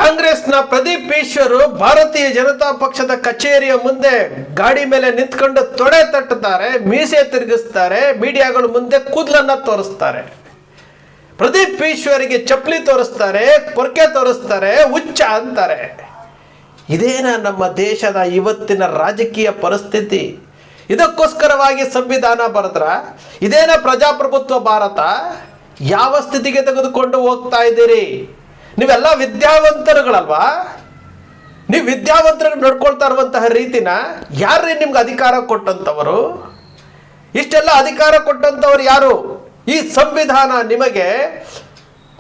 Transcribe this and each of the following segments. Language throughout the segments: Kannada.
ಕಾಂಗ್ರೆಸ್ನ ಪ್ರದೀಪ್ ಈಶ್ವರ್ ಭಾರತೀಯ ಜನತಾ ಪಕ್ಷದ ಕಚೇರಿಯ ಮುಂದೆ ಗಾಡಿ ಮೇಲೆ ನಿಂತ್ಕೊಂಡು ತೊಡೆ ತಟ್ಟುತ್ತಾರೆ, ಮೀಸೆ ತಿರುಗಿಸ್ತಾರೆ, ಮೀಡಿಯಾಗಳ ಮುಂದೆ ಕೂದಲನ್ನ ತೋರಿಸ್ತಾರೆ. ಪ್ರದೀಪ್ ಈಶ್ವರಿಗೆ ಚಪ್ಪಲಿ ತೋರಿಸ್ತಾರೆ, ಪೊರ್ಕೆ ತೋರಿಸ್ತಾರೆ, ಹುಚ್ಚ ಅಂತಾರೆ. ಇದೇನ ನಮ್ಮ ದೇಶದ ಇವತ್ತಿನ ರಾಜಕೀಯ ಪರಿಸ್ಥಿತಿ? ಇದಕ್ಕೋಸ್ಕರವಾಗಿ ಸಂವಿಧಾನ ಬರೆದ್ರ? ಇದೇನ ಪ್ರಜಾಪ್ರಭುತ್ವ ಭಾರತ? ಯಾವ ಸ್ಥಿತಿಗೆ ತೆಗೆದುಕೊಂಡು ಹೋಗ್ತಾ ಇದ್ದೀರಿ? ನೀವೆಲ್ಲ ವಿದ್ಯಾವಂತರುಗಳಲ್ವಾ? ನೀವು ವಿದ್ಯಾವಂತರಿಗೆ ನಡ್ಕೊಳ್ತಾ ಇರುವಂತಹ ರೀತಿನ ಯಾರೇ ನಿಮ್ಗೆ ಅಧಿಕಾರ ಕೊಟ್ಟಂಥವರು? ಇಷ್ಟೆಲ್ಲ ಅಧಿಕಾರ ಕೊಟ್ಟಂಥವ್ರು ಯಾರು? ಈ ಸಂವಿಧಾನ ನಿಮಗೆ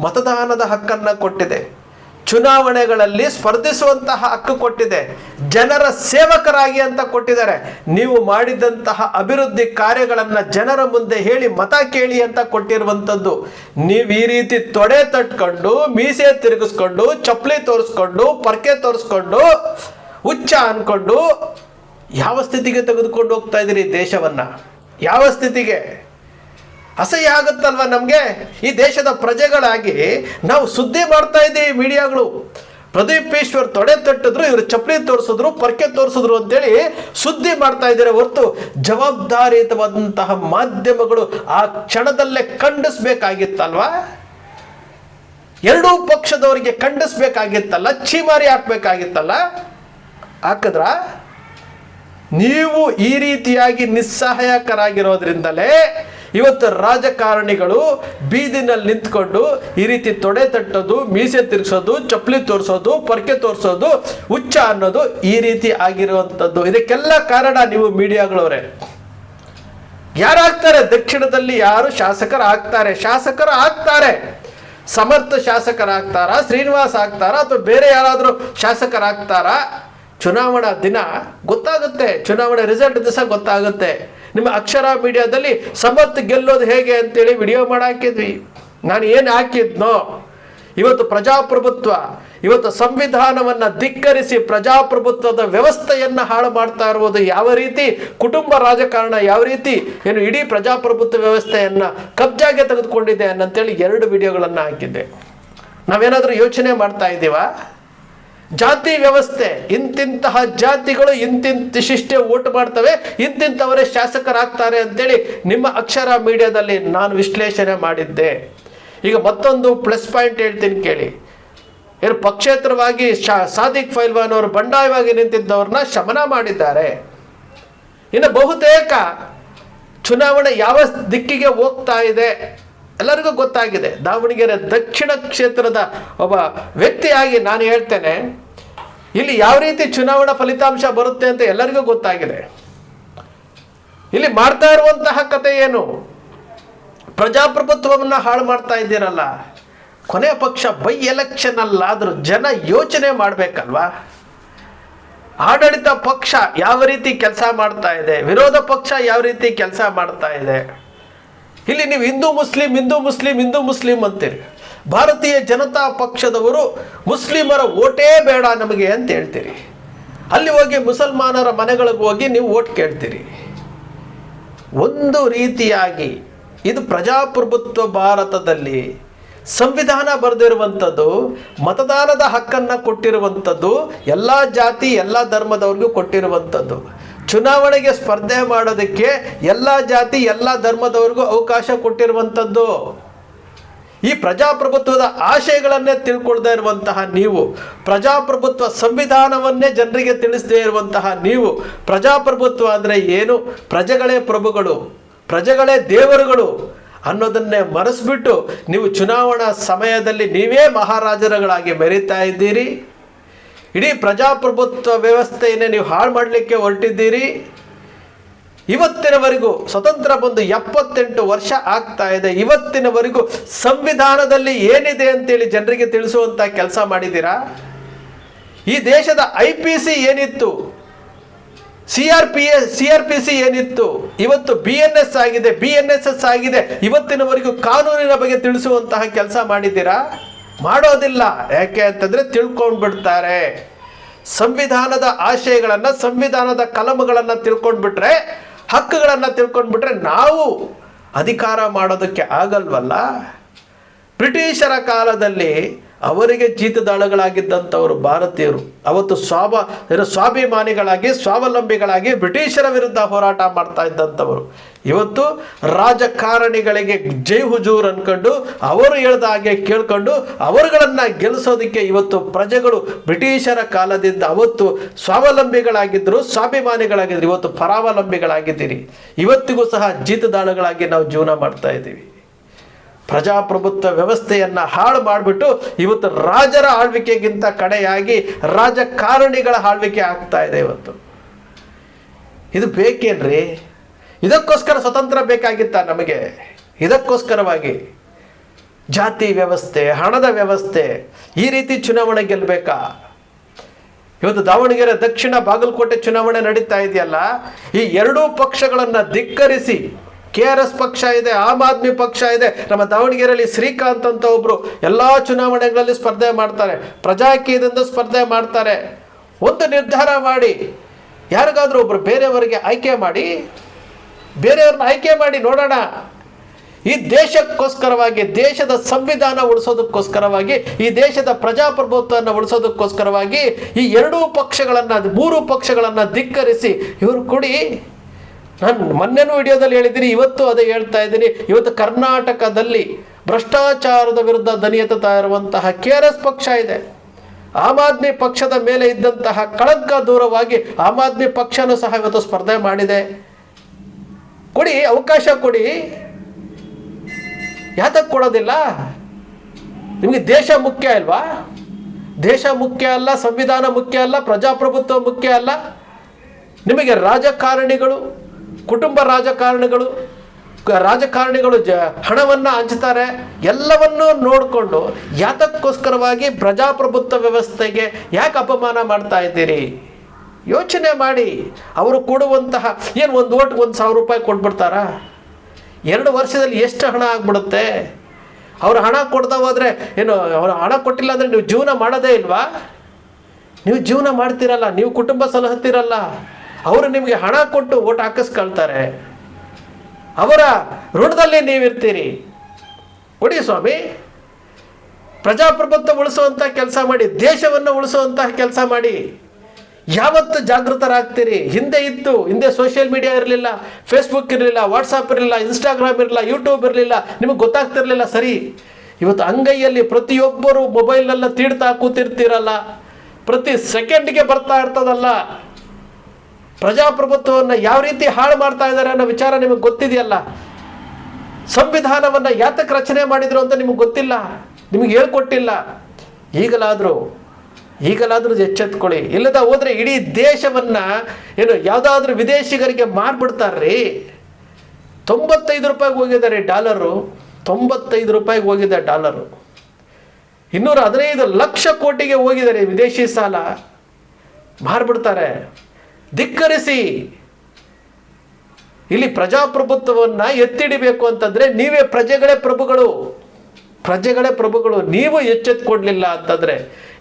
ಮತದಾನದ ಹಕ್ಕನ್ನು ಕೊಟ್ಟಿದೆ, ಚುನಾವಣೆಗಳಲ್ಲಿ ಸ್ಪರ್ಧಿಸುವಂತಹ ಹಕ್ಕು ಕೊಟ್ಟಿದೆ, ಜನರ ಸೇವಕರಾಗಿ ಅಂತ ಕೊಟ್ಟಿದ್ದಾರೆ. ನೀವು ಮಾಡಿದಂತಹ ಅಭಿವೃದ್ಧಿ ಕಾರ್ಯಗಳನ್ನು ಜನರ ಮುಂದೆ ಹೇಳಿ ಮತ ಕೇಳಿ ಅಂತ ಕೊಟ್ಟಿರುವಂಥದ್ದು. ನೀವು ಈ ರೀತಿ ತೊಡೆ ತಟ್ಕೊಂಡು, ಮೀಸೆ ತಿರುಗಿಸ್ಕೊಂಡು, ಚಪ್ಪಲಿ ತೋರಿಸ್ಕೊಂಡು, ಪರ್ಕೆ ತೋರಿಸ್ಕೊಂಡು, ಹುಚ್ಚ ಅನ್ಕೊಂಡು ಯಾವ ಸ್ಥಿತಿಗೆ ತೆಗೆದುಕೊಂಡು ಹೋಗ್ತಾ ಇದ್ದೀರಿ ದೇಶವನ್ನ? ಯಾವ ಸ್ಥಿತಿಗೆ? ಅಸಹ್ಯ ಆಗುತ್ತಲ್ವ ನಮಗೆ? ಈ ದೇಶದ ಪ್ರಜೆಗಳಾಗಿ ನಾವು ಸುದ್ದಿ ಮಾಡ್ತಾ ಇದ್ದೀವಿ. ಮೀಡಿಯಾಗಳು ಪ್ರದೀಪ್ ಈಶ್ವರ್ ತೊಡೆ ತಟ್ಟಿದ್ರು, ಇವರು ಚಪ್ಪಲಿ ತೋರಿಸಿದ್ರು, ಪರ್ಕೆ ತೋರಿಸಿದ್ರು ಅಂತೇಳಿ ಸುದ್ದಿ ಮಾಡ್ತಾ ಇದ್ದಾರೆ ಹೊರತು ಜವಾಬ್ದಾರಿಯುತವಾದಂತಹ ಮಾಧ್ಯಮಗಳು ಆ ಕ್ಷಣದಲ್ಲೇ ಖಂಡಿಸ್ಬೇಕಾಗಿತ್ತಲ್ವಾ? ಎರಡೂ ಪಕ್ಷದವರಿಗೆ ಖಂಡಿಸ್ಬೇಕಾಗಿತ್ತಲ್ಲ, ಛೀಮಾರಿ ಹಾಕ್ಬೇಕಾಗಿತ್ತಲ್ಲ. ಹಾಕಿದ್ರ? ನೀವು ಈ ರೀತಿಯಾಗಿ ನಿಸ್ಸಹಾಯಕರಾಗಿರೋದ್ರಿಂದಲೇ ಇವತ್ತು ರಾಜಕಾರಣಿಗಳು ಬೀದಿನಲ್ಲಿ ನಿಂತ್ಕೊಂಡು ಈ ರೀತಿ ತೊಡೆ ತಟ್ಟೋದು, ಮೀಸೆ ತಿರ್ಗಿಸೋದು, ಚಪ್ಪಲಿ ತೋರಿಸೋದು, ಪರ್ಕೆ ತೋರಿಸೋದು, ಹುಚ್ಚ ಅನ್ನೋದು ಈ ರೀತಿ ಆಗಿರುವಂಥದ್ದು. ಇದಕ್ಕೆಲ್ಲ ಕಾರಣ ನೀವು ಮೀಡಿಯಾಗಳವರೇ. ಯಾರಾಗ್ತಾರೆ ದಕ್ಷಿಣದಲ್ಲಿ? ಯಾರು ಶಾಸಕರು ಆಗ್ತಾರೆ? ಸಮರ್ಥ ಶಾಸಕರಾಗ್ತಾರಾ? ಶ್ರೀನಿವಾಸ್ ಆಗ್ತಾರಾ? ಅಥವಾ ಬೇರೆ ಯಾರಾದರೂ ಶಾಸಕರಾಗ್ತಾರಾ? ಚುನಾವಣಾ ದಿನ ಗೊತ್ತಾಗುತ್ತೆ, ಚುನಾವಣೆ ರಿಸಲ್ಟ್ ದಿವಸ ಗೊತ್ತಾಗುತ್ತೆ. ನಿಮ್ಮ ಅಕ್ಷರ ಮೀಡಿಯಾದಲ್ಲಿ ಸಮರ್ಥ ಗೆಲ್ಲೋದು ಹೇಗೆ ಅಂತೇಳಿ ವಿಡಿಯೋ ಮಾಡಾಕಿದ್ವಿ. ನಾನು ಏನು ಹಾಕಿದ್ನೋ, ಇವತ್ತು ಪ್ರಜಾಪ್ರಭುತ್ವ, ಇವತ್ತು ಸಂವಿಧಾನವನ್ನು ಧಿಕ್ಕರಿಸಿ ಪ್ರಜಾಪ್ರಭುತ್ವದ ವ್ಯವಸ್ಥೆಯನ್ನು ಹಾಳು ಮಾಡ್ತಾ ಇರುವುದು ಯಾವ ರೀತಿ, ಕುಟುಂಬ ರಾಜಕಾರಣ ಯಾವ ರೀತಿ ಏನು ಇಡೀ ಪ್ರಜಾಪ್ರಭುತ್ವ ವ್ಯವಸ್ಥೆಯನ್ನು ಕಬ್ಜಾಗೆ ತೆಗೆದುಕೊಂಡಿದೆ ಅನ್ನಂತೇಳಿ 2 ವಿಡಿಯೋಗಳನ್ನು ಹಾಕಿದ್ದೆ. ನಾವೇನಾದರೂ ಯೋಚನೆ ಮಾಡ್ತಾ ಇದ್ದೀವಾ? ಜಾತಿ ವ್ಯವಸ್ಥೆ, ಇಂತಿಂತಹ ಜಾತಿಗಳು ಇಂತಿಂತಿಷ್ಟೇ ಓಟ್ ಮಾಡ್ತವೆ, ಇಂತಿಂಥವರೇ ಶಾಸಕರಾಗ್ತಾರೆ ಅಂತೇಳಿ ನಿಮ್ಮ ಅಕ್ಷರ ಮೀಡಿಯಾದಲ್ಲಿ ನಾನು ವಿಶ್ಲೇಷಣೆ ಮಾಡಿದ್ದೆ. ಈಗ ಮತ್ತೊಂದು ಪ್ಲಸ್ ಪಾಯಿಂಟ್ ಹೇಳ್ತೀನಿ ಕೇಳಿ. ಏನು ಪಕ್ಷೇತರವಾಗಿ ಸಾದಿಕ್ ಪೈಲ್ವಾನ್ ಅವರು ಬಂಡಾಯವಾಗಿ ನಿಂತಿದ್ದವ್ರನ್ನ ಶಮನ ಮಾಡಿದ್ದಾರೆ. ಇನ್ನು ಬಹುತೇಕ ಚುನಾವಣೆ ಯಾವ ದಿಕ್ಕಿಗೆ ಹೋಗ್ತಾ ಇದೆ ಎಲ್ಲರಿಗೂ ಗೊತ್ತಾಗಿದೆ. ದಾವಣಗೆರೆ ದಕ್ಷಿಣ ಕ್ಷೇತ್ರದ ಒಬ್ಬ ವ್ಯಕ್ತಿಯಾಗಿ ನಾನು ಹೇಳ್ತೇನೆ, ಇಲ್ಲಿ ಯಾವ ರೀತಿ ಚುನಾವಣಾ ಫಲಿತಾಂಶ ಬರುತ್ತೆ ಅಂತ ಎಲ್ಲರಿಗೂ ಗೊತ್ತಾಗಿದೆ. ಇಲ್ಲಿ ಮಾಡ್ತಾ ಇರುವಂತಹ ಕತೆ ಏನು? ಪ್ರಜಾಪ್ರಭುತ್ವವನ್ನು ಹಾಳು ಮಾಡ್ತಾ ಇದ್ದೀರಲ್ಲ. ಕೊನೆ ಪಕ್ಷ ಬೈ ಎಲೆಕ್ಷನ್ ಅಲ್ಲಾದರೂ ಜನ ಯೋಚನೆ ಮಾಡಬೇಕಲ್ವಾ? ಆಡಳಿತ ಪಕ್ಷ ಯಾವ ರೀತಿ ಕೆಲಸ ಮಾಡ್ತಾ ಇದೆ, ವಿರೋಧ ಪಕ್ಷ ಯಾವ ರೀತಿ ಕೆಲಸ ಮಾಡ್ತಾ ಇದೆ. ಇಲ್ಲಿ ನೀವು ಹಿಂದೂ ಮುಸ್ಲಿಂ ಅಂತೀರಿ. ಭಾರತೀಯ ಜನತಾ ಪಕ್ಷದವರು ಮುಸ್ಲಿಮರ ಓಟೇ ಬೇಡ ನಮಗೆ ಅಂತ ಹೇಳ್ತೀರಿ. ಅಲ್ಲಿ ಹೋಗಿ ಮುಸಲ್ಮಾನರ ಮನೆಗಳಿಗೆ ಹೋಗಿ ನೀವು ಓಟ್ ಕೇಳ್ತೀರಿ. ಒಂದು ರೀತಿಯಾಗಿ ಇದು ಪ್ರಜಾಪ್ರಭುತ್ವ ಭಾರತದಲ್ಲಿ ಸಂವಿಧಾನ ಬರೆದಿರುವಂಥದ್ದು, ಮತದಾನದ ಹಕ್ಕನ್ನು ಕೊಟ್ಟಿರುವಂಥದ್ದು, ಎಲ್ಲ ಜಾತಿ ಎಲ್ಲ ಧರ್ಮದವ್ರಿಗೂ ಕೊಟ್ಟಿರುವಂಥದ್ದು. ಚುನಾವಣೆಗೆ ಸ್ಪರ್ಧೆ ಮಾಡೋದಕ್ಕೆ ಎಲ್ಲ ಜಾತಿ ಎಲ್ಲ ಧರ್ಮದವ್ರಿಗೂ ಅವಕಾಶ ಕೊಟ್ಟಿರುವಂಥದ್ದು. ಈ ಪ್ರಜಾಪ್ರಭುತ್ವದ ಆಶಯಗಳನ್ನೇ ತಿಳ್ಕೊಳ್ದೇ ಇರುವಂತಹ ನೀವು, ಪ್ರಜಾಪ್ರಭುತ್ವ ಸಂವಿಧಾನವನ್ನೇ ಜನರಿಗೆ ತಿಳಿಸದೇ ಇರುವಂತಹ ನೀವು, ಪ್ರಜಾಪ್ರಭುತ್ವ ಅಂದರೆ ಏನು, ಪ್ರಜೆಗಳೇ ಪ್ರಭುಗಳು, ಪ್ರಜೆಗಳೇ ದೇವರುಗಳು ಅನ್ನೋದನ್ನೇ ಮರೆಸ್ಬಿಟ್ಟು ನೀವು ಚುನಾವಣಾ ಸಮಯದಲ್ಲಿ ನೀವೇ ಮಹಾರಾಜರುಗಳಾಗಿ ಮೆರೀತಾ ಇದ್ದೀರಿ. ಇಡೀ ಪ್ರಜಾಪ್ರಭುತ್ವ ವ್ಯವಸ್ಥೆಯನ್ನೇ ನೀವು ಹಾಳು ಮಾಡಲಿಕ್ಕೆ ಹೊರಟಿದ್ದೀರಿ. ಇವತ್ತಿನವರೆಗೂ ಸ್ವತಂತ್ರ ಬಂದು 78 ವರ್ಷ ಆಗ್ತಾ ಇದೆ. ಇವತ್ತಿನವರೆಗೂ ಸಂವಿಧಾನದಲ್ಲಿ ಏನಿದೆ ಅಂತೇಳಿ ಜನರಿಗೆ ತಿಳಿಸುವಂಥ ಕೆಲಸ ಮಾಡಿದ್ದೀರಾ? ಈ ದೇಶದ IPC ಏನಿತ್ತು, CRPC ಏನಿತ್ತು, ಇವತ್ತು BNS ಆಗಿದೆ, BNSS ಆಗಿದೆ. ಇವತ್ತಿನವರೆಗೂ ಕಾನೂನಿನ ಬಗ್ಗೆ ತಿಳಿಸುವಂತಹ ಕೆಲಸ ಮಾಡಿದ್ದೀರಾ? ಮಾಡೋದಿಲ್ಲ. ಯಾಕೆ ಅಂತಂದರೆ ತಿಳ್ಕೊಂಡ್ಬಿಡ್ತಾರೆ. ಸಂವಿಧಾನದ ಆಶಯಗಳನ್ನು, ಸಂವಿಧಾನದ ಕಲಮುಗಳನ್ನು ತಿಳ್ಕೊಂಡ್ಬಿಟ್ರೆ, ಹಕ್ಕುಗಳನ್ನು ತಿಳ್ಕೊಂಡ್ಬಿಟ್ರೆ ನಾವು ಅಧಿಕಾರ ಮಾಡೋದಕ್ಕೆ ಆಗಲ್ವಲ್ಲ. ಬ್ರಿಟಿಷರ ಕಾಲದಲ್ಲಿ ಅವರಿಗೆ ಜೀತದಾಳಗಳಾಗಿದ್ದಂಥವರು ಭಾರತೀಯರು ಅವತ್ತು ಸ್ವಾಭಿಮಾನಿಗಳಾಗಿ ಸ್ವಾವಲಂಬಿಗಳಾಗಿ ಬ್ರಿಟಿಷರ ವಿರುದ್ಧ ಹೋರಾಟ ಮಾಡ್ತಾ ಇದ್ದಂಥವರು ಇವತ್ತು ರಾಜಕಾರಣಿಗಳಿಗೆ ಜೈ ಹುಜೂರ್ ಅನ್ಕೊಂಡು ಅವರು ಹೇಳ್ದ ಹಾಗೆ ಕೇಳ್ಕೊಂಡು ಅವರುಗಳನ್ನು ಗೆಲ್ಲಿಸೋದಕ್ಕೆ ಇವತ್ತು ಪ್ರಜೆಗಳು ಬ್ರಿಟಿಷರ ಕಾಲದಿಂದ ಅವತ್ತು ಸ್ವಾವಲಂಬಿಗಳಾಗಿದ್ದರು, ಸ್ವಾಭಿಮಾನಿಗಳಾಗಿದ್ದರು, ಇವತ್ತು ಪರಾವಲಂಬಿಗಳಾಗಿದ್ದೀರಿ. ಇವತ್ತಿಗೂ ಸಹ ಜೀತದಾಳುಗಳಾಗಿ ನಾವು ಜೀವನ ಮಾಡ್ತಾ ಇದ್ದೀವಿ. ಪ್ರಜಾಪ್ರಭುತ್ವ ವ್ಯವಸ್ಥೆಯನ್ನು ಹಾಳು ಮಾಡಿಬಿಟ್ಟು ಇವತ್ತು ರಾಜರ ಆಳ್ವಿಕೆಗಿಂತ ಕಡೆಯಾಗಿ ರಾಜಕಾರಣಿಗಳ ಆಳ್ವಿಕೆ ಆಗ್ತಾ ಇದೆ. ಇವತ್ತು ಇದು ಬೇಕೇನ್ರಿ? ಇದಕ್ಕೋಸ್ಕರ ಸ್ವತಂತ್ರ ಬೇಕಾಗಿತ್ತ ನಮಗೆ? ಇದಕ್ಕೋಸ್ಕರವಾಗಿ ಜಾತಿ ವ್ಯವಸ್ಥೆ, ಹಣದ ವ್ಯವಸ್ಥೆ, ಈ ರೀತಿ ಚುನಾವಣೆ ಗೆಲ್ಲಬೇಕಾ? ಇವತ್ತು ದಾವಣಗೆರೆ ದಕ್ಷಿಣ ಬಾಗಲಕೋಟೆ ಚುನಾವಣೆ ನಡೀತಾ ಇದೆಯಲ್ಲ, ಈ ಎರಡೂ ಪಕ್ಷಗಳನ್ನು ಧಿಕ್ಕರಿಸಿ KRS ಪಕ್ಷ ಇದೆ, ಆಮ್ ಆದ್ಮಿ ಪಕ್ಷ ಇದೆ, ನಮ್ಮ ದಾವಣಗೆರೆಯಲ್ಲಿ ಶ್ರೀಕಾಂತ್ ಅಂತ ಒಬ್ರು ಎಲ್ಲ ಚುನಾವಣೆಗಳಲ್ಲಿ ಸ್ಪರ್ಧೆ ಮಾಡ್ತಾರೆ, ಪ್ರಜಾಕೀಯದಿಂದ ಸ್ಪರ್ಧೆ ಮಾಡ್ತಾರೆ. ಒಂದು ನಿರ್ಧಾರ ಮಾಡಿ, ಯಾರಿಗಾದ್ರೂ ಒಬ್ರು ಬೇರೆಯವರಿಗೆ ಆಯ್ಕೆ ಮಾಡಿ, ಬೇರೆಯವ್ರನ್ನ ಆಯ್ಕೆ ಮಾಡಿ ನೋಡೋಣ. ಈ ದೇಶಕ್ಕೋಸ್ಕರವಾಗಿ, ದೇಶದ ಸಂವಿಧಾನ ಉಳಿಸೋದಕ್ಕೋಸ್ಕರವಾಗಿ, ಈ ದೇಶದ ಪ್ರಜಾಪ್ರಭುತ್ವವನ್ನು ಉಳಿಸೋದಕ್ಕೋಸ್ಕರವಾಗಿ ಈ ಎರಡೂ ಪಕ್ಷಗಳನ್ನು, ಮೂರು ಪಕ್ಷಗಳನ್ನು ಧಿಕ್ಕರಿಸಿ ಇವರು ಕೊಡಿ. ನಾನು ಮೊನ್ನೆನೂ ವಿಡಿಯೋದಲ್ಲಿ ಹೇಳಿದ್ದೀನಿ, ಇವತ್ತು ಅದೇ ಹೇಳ್ತಾ ಇದ್ದೀನಿ. ಇವತ್ತು ಕರ್ನಾಟಕದಲ್ಲಿ ಭ್ರಷ್ಟಾಚಾರದ ವಿರುದ್ಧ ದನಿ ಎತ್ತುತ್ತಾ ಇರುವಂತಹ KRS ಪಕ್ಷ ಇದೆ. ಆಮ್ ಆದ್ಮಿ ಪಕ್ಷದ ಮೇಲೆ ಇದ್ದಂತಹ ಕಳಂಕ ದೂರವಾಗಿ ಆಮ್ ಆದ್ಮಿ ಪಕ್ಷನೂ ಸಹ ಇವತ್ತು ಸ್ಪರ್ಧೆ ಮಾಡಿದೆ. ಕೊಡಿ, ಅವಕಾಶ ಕೊಡಿ. ಯಾತಕ್ಕೆ ಕೊಡೋದಿಲ್ಲ? ನಿಮಗೆ ದೇಶ ಮುಖ್ಯ ಅಲ್ವಾ? ದೇಶ ಮುಖ್ಯ ಅಲ್ಲ, ಸಂವಿಧಾನ ಮುಖ್ಯ ಅಲ್ಲ, ಪ್ರಜಾಪ್ರಭುತ್ವ ಮುಖ್ಯ ಅಲ್ಲ. ನಿಮಗೆ ರಾಜಕಾರಣಿಗಳು, ಕುಟುಂಬ ರಾಜಕಾರಣಿಗಳು ಹಣವನ್ನು ಹಂಚ್ತಾರೆ. ಎಲ್ಲವನ್ನೂ ನೋಡಿಕೊಂಡು ಯಾತಕ್ಕೋಸ್ಕರವಾಗಿ ಪ್ರಜಾಪ್ರಭುತ್ವ ವ್ಯವಸ್ಥೆಗೆ ಯಾಕೆ ಅಪಮಾನ ಮಾಡ್ತಾ ಇದ್ದೀರಿ? ಯೋಚನೆ ಮಾಡಿ. ಅವರು ಕೊಡುವಂತಹ ಏನು ಒಂದು ಓಟ್ಗೆ 1,000 ರೂಪಾಯಿ ಕೊಟ್ಬಿಡ್ತಾರಾ? 2 ವರ್ಷದಲ್ಲಿ ಎಷ್ಟು ಹಣ ಆಗ್ಬಿಡುತ್ತೆ? ಅವರು ಹಣ ಕೊಡ್ತಾ ಹೋದರೆ ಏನು, ಅವರು ಹಣ ಕೊಟ್ಟಿಲ್ಲ ಅಂದರೆ ನೀವು ಜೀವನ ಮಾಡೋದೇ ಇಲ್ವಾ? ನೀವು ಜೀವನ ಮಾಡ್ತಿರಲ್ಲ, ನೀವು ಕುಟುಂಬ ಸಲಹುತ್ತೀರಲ್ಲ. ಅವರು ನಿಮಗೆ ಹಣ ಕೊಟ್ಟು ಓಟ್ ಹಾಕಿಸ್ಕೊಳ್ತಾರೆ, ಅವರ ಋಣದಲ್ಲಿ ನೀವಿರ್ತೀರಿ. ಕೊಡಿ ಸ್ವಾಮಿ, ಪ್ರಜಾಪ್ರಭುತ್ವ ಉಳಿಸುವಂಥ ಕೆಲಸ ಮಾಡಿ, ದೇಶವನ್ನು ಉಳಿಸುವಂತಹ ಕೆಲಸ ಮಾಡಿ. ಯಾವತ್ತು ಜಾಗೃತರಾಗ್ತೀರಿ? ಹಿಂದೆ ಸೋಷಿಯಲ್ ಮೀಡಿಯಾ ಇರಲಿಲ್ಲ, ಫೇಸ್ಬುಕ್ ಇರಲಿಲ್ಲ, ವಾಟ್ಸಪ್ ಇರಲಿಲ್ಲ, ಇನ್ಸ್ಟಾಗ್ರಾಮ್ ಇರಲಿಲ್ಲ, ಯೂಟ್ಯೂಬ್ ಇರಲಿಲ್ಲ, ನಿಮಗೆ ಗೊತ್ತಾಗ್ತಿರ್ಲಿಲ್ಲ. ಸರಿ, ಇವತ್ತು ಅಂಗೈಯಲ್ಲಿ ಪ್ರತಿಯೊಬ್ಬರು ಮೊಬೈಲ್ನೆಲ್ಲ ತೀಡ್ತಾ ಕೂತಿರ್ತೀರಲ್ಲ, ಪ್ರತಿ ಸೆಕೆಂಡ್ಗೆ ಬರ್ತಾ ಇರ್ತದಲ್ಲ. ಪ್ರಜಾಪ್ರಭುತ್ವವನ್ನು ಯಾವ ರೀತಿ ಹಾಳು ಮಾಡ್ತಾ ಇದ್ದಾರೆ ಅನ್ನೋ ವಿಚಾರ ನಿಮಗೆ ಗೊತ್ತಿದೆಯಲ್ಲ. ಸಂವಿಧಾನವನ್ನು ಯಾತಕ್ಕೆ ರಚನೆ ಮಾಡಿದ್ರು ಅಂತ ನಿಮಗೆ ಗೊತ್ತಿಲ್ಲ, ನಿಮಗೆ ಹೇಳ್ಕೊಟ್ಟಿಲ್ಲ. ಈಗಲಾದರೂ ಎಚ್ಚೆತ್ಕೊಳ್ಳಿ. ಇಲ್ಲದ ಹೋದರೆ ಇಡೀ ದೇಶವನ್ನು ಏನು ಯಾವುದಾದ್ರೂ ವಿದೇಶಿಗರಿಗೆ ಮಾರ್ಬಿಡ್ತಾರ್ರಿ. 95 ರೂಪಾಯಿಗೆ ಹೋಗಿದ್ದಾರೆ ಡಾಲರು, 95 ರೂಪಾಯಿಗೆ ಹೋಗಿದೆ ಡಾಲರು. 215 ಲಕ್ಷ ಕೋಟಿಗೆ ಹೋಗಿದ್ದಾರೆ ವಿದೇಶಿ ಸಾಲ. ಮಾರ್ಬಿಡ್ತಾರೆ. ಧಿಕ್ಕರಿಸಿ. ಇಲ್ಲಿ ಪ್ರಜಾಪ್ರಭುತ್ವವನ್ನು ಎತ್ತಿಡಿಬೇಕು ಅಂತಂದ್ರೆ ನೀವೇ ಪ್ರಜೆಗಳೇ ಪ್ರಭುಗಳು. ನೀವು ಎಚ್ಚೆತ್ಕೊಡ್ಲಿಲ್ಲ ಅಂತಂದ್ರೆ,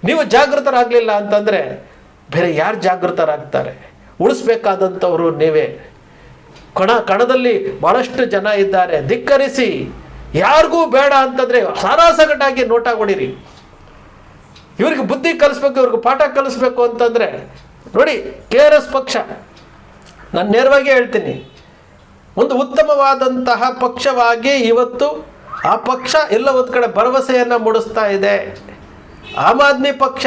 ನೀವು ಜಾಗೃತರಾಗಲಿಲ್ಲ ಅಂತಂದ್ರೆ ಬೇರೆ ಯಾರು ಜಾಗೃತರಾಗ್ತಾರೆ? ಉಳಿಸ್ಬೇಕಾದಂಥವ್ರು ನೀವೇ. ಕಣದಲ್ಲಿ ಬಹಳಷ್ಟು ಜನ ಇದ್ದಾರೆ. ಧಿಕ್ಕರಿಸಿ. ಯಾರಿಗೂ ಬೇಡ ಅಂತಂದ್ರೆ ಸಾರಾಸಗಟಾಗಿ ನೋಟ ಹೊಡಿರಿ. ಇವ್ರಿಗೆ ಬುದ್ಧಿ ಕಲಿಸ್ಬೇಕು, ಇವ್ರಿಗೆ ಪಾಠ ಕಲಿಸ್ಬೇಕು ಅಂತಂದ್ರೆ ನೋಡಿ, KRS ಪಕ್ಷ, ನಾನು ನೇರವಾಗಿ ಹೇಳ್ತೀನಿ, ಒಂದು ಉತ್ತಮವಾದಂತಹ ಪಕ್ಷವಾಗಿ ಇವತ್ತು ಆ ಪಕ್ಷ ಎಲ್ಲ ಒಂದು ಕಡೆ ಭರವಸೆಯನ್ನು ಮೂಡಿಸ್ತಾ ಇದೆ. ಆಮ್ ಆದ್ಮಿ ಪಕ್ಷ,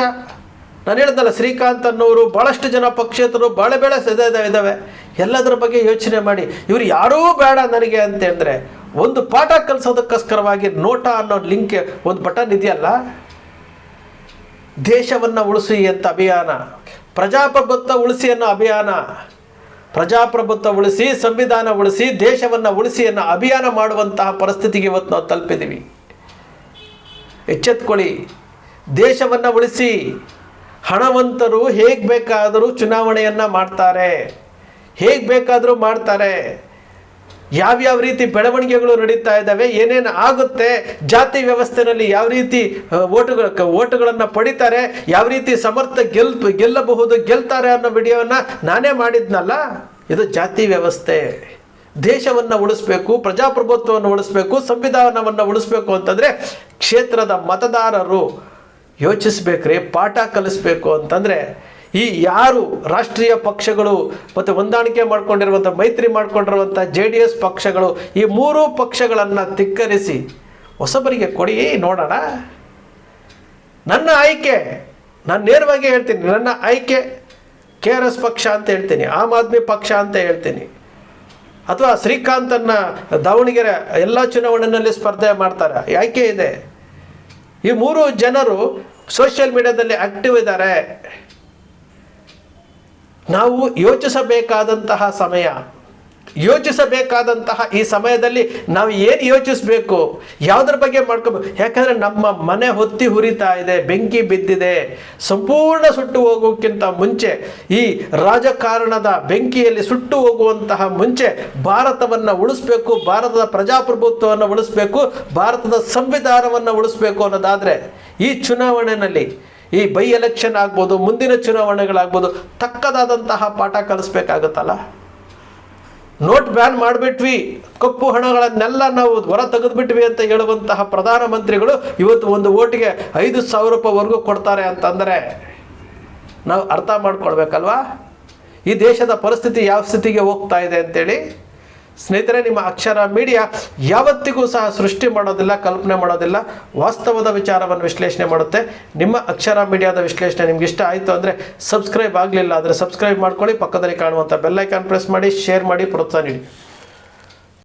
ನಾನು ಹೇಳಿದ್ನಲ್ಲ, ಶ್ರೀಕಾಂತ್ ಅನ್ನೋರು, ಭಾಳಷ್ಟು ಜನ ಪಕ್ಷೇತರು ಭಾಳ ಬೇಳೆ ಇದ್ದಾವೆ. ಎಲ್ಲದರ ಬಗ್ಗೆ ಯೋಚನೆ ಮಾಡಿ. ಇವರು ಯಾರೂ ಬೇಡ ನನಗೆ ಅಂತಂದರೆ ಒಂದು ಪಾಠ ಕಲಿಸೋದಕ್ಕೋಸ್ಕರವಾಗಿ ನೋಟ ಅನ್ನೋ ಲಿಂಕ್, ಒಂದು ಬಟನ್ ಇದೆಯಲ್ಲ, ದೇಶವನ್ನು ಉಳಿಸಿ ಅಂತ ಅಭಿಯಾನ, ಪ್ರಜಾಪ್ರಭುತ್ವ ಉಳಿಸಿ ಅನ್ನೋ ಅಭಿಯಾನ, ಪ್ರಜಾಪ್ರಭುತ್ವ ಉಳಿಸಿ, ಸಂವಿಧಾನ ಉಳಿಸಿ, ದೇಶವನ್ನು ಉಳಿಸಿ ಅನ್ನೋ ಅಭಿಯಾನ ಮಾಡುವಂತಹ ಪರಿಸ್ಥಿತಿಗೆ ಇವತ್ತು ನಾವು ತಲುಪಿದ್ದೀವಿ. ಎಚ್ಚೆತ್ಕೊಳ್ಳಿ. ದೇಶವನ್ನು ಉಳಿಸಿ. ಹಣವಂತರು ಹೇಗೆ ಬೇಕಾದರೂ ಚುನಾವಣೆಯನ್ನು ಮಾಡ್ತಾರೆ, ಹೇಗೆ ಬೇಕಾದರೂ ಮಾಡ್ತಾರೆ. ಯಾವ್ಯಾವ ರೀತಿ ಬೆಳವಣಿಗೆಗಳು ನಡೀತಾ ಇದ್ದಾವೆ, ಏನೇನು ಆಗುತ್ತೆ, ಜಾತಿ ವ್ಯವಸ್ಥೆಯಲ್ಲಿ ಯಾವ ರೀತಿ ಓಟುಗಳನ್ನು ಪಡಿತಾರೆ, ಯಾವ ರೀತಿ ಸಮರ್ಥ ಗೆಲ್ತಾರೆ ಅನ್ನೋ ವಿಡಿಯೋವನ್ನು ನಾನೇ ಮಾಡಿದ್ನಲ್ಲ. ಇದು ಜಾತಿ ವ್ಯವಸ್ಥೆ. ದೇಶವನ್ನು ಉಳಿಸ್ಬೇಕು, ಪ್ರಜಾಪ್ರಭುತ್ವವನ್ನು ಉಳಿಸ್ಬೇಕು, ಸಂವಿಧಾನವನ್ನು ಉಳಿಸ್ಬೇಕು ಅಂತಂದರೆ ಕ್ಷೇತ್ರದ ಮತದಾರರು ಯೋಚಿಸ್ಬೇಕ್ರಿ, ಪಾಠ ಕಲಿಸ್ಬೇಕು ಅಂತಂದರೆ ಈ ಯಾರು ರಾಷ್ಟ್ರೀಯ ಪಕ್ಷಗಳು ಮತ್ತು ಹೊಂದಾಣಿಕೆ ಮಾಡ್ಕೊಂಡಿರುವಂಥ ಮೈತ್ರಿ ಮಾಡ್ಕೊಂಡಿರುವಂಥ JDS ಪಕ್ಷಗಳು ಈ ಮೂರೂ ಪಕ್ಷಗಳನ್ನು ಧಿಕ್ಕರಿಸಿ ಹೊಸಬರಿಗೆ ಕೊಡಿ ನೋಡೋಣ. ನನ್ನ ಆಯ್ಕೆ, ನಾನು ನೇರವಾಗಿ ಹೇಳ್ತೀನಿ, ನನ್ನ ಆಯ್ಕೆ KRS ಪಕ್ಷ ಅಂತ ಹೇಳ್ತೀನಿ, ಆಮ್ ಆದ್ಮಿ ಪಕ್ಷ ಅಂತ ಹೇಳ್ತೀನಿ, ಅಥವಾ ಶ್ರೀಕಾಂತನ್ನ ದಾವಣಗೆರೆ ಎಲ್ಲ ಚುನಾವಣೆಯಲ್ಲಿ ಸ್ಪರ್ಧೆ ಮಾಡ್ತಾರೆ, ಆಯ್ಕೆ ಇದೆ. ಈ ಮೂರು ಜನರು ಸೋಷಿಯಲ್ ಮೀಡಿಯಾದಲ್ಲಿ ಆಕ್ಟಿವ್ ಇದ್ದಾರೆ. ನಾವು ಯೋಚಿಸಬೇಕಾದಂತಹ ಸಮಯ, ಯೋಚಿಸಬೇಕಾದಂತಹ ಈ ಸಮಯದಲ್ಲಿ ನಾವು ಏನು ಯೋಚಿಸಬೇಕು, ಯಾವುದ್ರ ಬಗ್ಗೆ ಮಾಡ್ಕೋಬೇಕು. ಯಾಕಂದರೆ ನಮ್ಮ ಮನೆ ಹೊತ್ತಿ ಹುರಿತಾ ಇದೆ, ಬೆಂಕಿ ಬಿದ್ದಿದೆ. ಸಂಪೂರ್ಣ ಸುಟ್ಟು ಹೋಗೋಕ್ಕಿಂತ ಮುಂಚೆ, ಈ ರಾಜಕಾರಣದ ಬೆಂಕಿಯಲ್ಲಿ ಸುಟ್ಟು ಹೋಗುವಂತಹ ಮುಂಚೆ ಭಾರತವನ್ನು ಉಳಿಸ್ಬೇಕು, ಭಾರತದ ಪ್ರಜಾಪ್ರಭುತ್ವವನ್ನು ಉಳಿಸ್ಬೇಕು, ಭಾರತದ ಸಂವಿಧಾನವನ್ನು ಉಳಿಸ್ಬೇಕು ಅನ್ನೋದಾದರೆ ಈ ಚುನಾವಣೆಯಲ್ಲಿ, ಈ ಬೈ ಎಲೆಕ್ಷನ್ ಆಗ್ಬೋದು, ಮುಂದಿನ ಚುನಾವಣೆಗಳಾಗ್ಬೋದು, ತಕ್ಕದಾದಂತಹ ಪಾಠ ಕಲಿಸ್ಬೇಕಾಗುತ್ತಲ್ಲ. ನೋಟ್ ಬ್ಯಾನ್ ಮಾಡಿಬಿಟ್ವಿ, ಕಪ್ಪು ಹಣಗಳನ್ನೆಲ್ಲ ನಾವು ಹೊರ ತೆಗೆದುಬಿಟ್ವಿ ಅಂತ ಹೇಳುವಂತಹ ಪ್ರಧಾನಮಂತ್ರಿಗಳು ಇವತ್ತು ಒಂದು ಓಟಿಗೆ 5,000 ರೂಪಾಯಿವರೆಗೂ ಕೊಡ್ತಾರೆ ಅಂತಂದರೆ ನಾವು ಅರ್ಥ ಮಾಡ್ಕೊಳ್ಬೇಕಲ್ವಾ ಈ ದೇಶದ ಪರಿಸ್ಥಿತಿ ಯಾವ ಸ್ಥಿತಿಗೆ ಹೋಗ್ತಾ ಇದೆ ಅಂತೇಳಿ. ಸ್ನೇಹಿತರೆ, ನಿಮ್ಮ ಅಕ್ಷರ ಮೀಡಿಯಾ ಯಾವತ್ತಿಗೂ ಸಹ ಸೃಷ್ಟಿ ಮಾಡೋದಿಲ್ಲ, ಕಲ್ಪನೆ ಮಾಡೋದಿಲ್ಲ, ವಾಸ್ತವದ ವಿಚಾರವನ್ನು ವಿಶ್ಲೇಷಣೆ ಮಾಡುತ್ತೆ. ನಿಮ್ಮ ಅಕ್ಷರ ಮೀಡಿಯಾದ ವಿಶ್ಲೇಷಣೆ ನಿಮ್ಗೆ ಇಷ್ಟ ಆಯಿತು ಅಂದರೆ ಸಬ್ಸ್ಕ್ರೈಬ್ ಆಗಲಿಲ್ಲ ಅಂದರೆ ಸಬ್ಸ್ಕ್ರೈಬ್ ಮಾಡ್ಕೊಳ್ಳಿ, ಪಕ್ಕದಲ್ಲಿ ಕಾಣುವಂಥ ಬೆಲ್ ಐಕಾನ್ ಪ್ರೆಸ್ ಮಾಡಿ, ಶೇರ್ ಮಾಡಿ, ಪ್ರೋತ್ಸಾಹ ನೀಡಿ.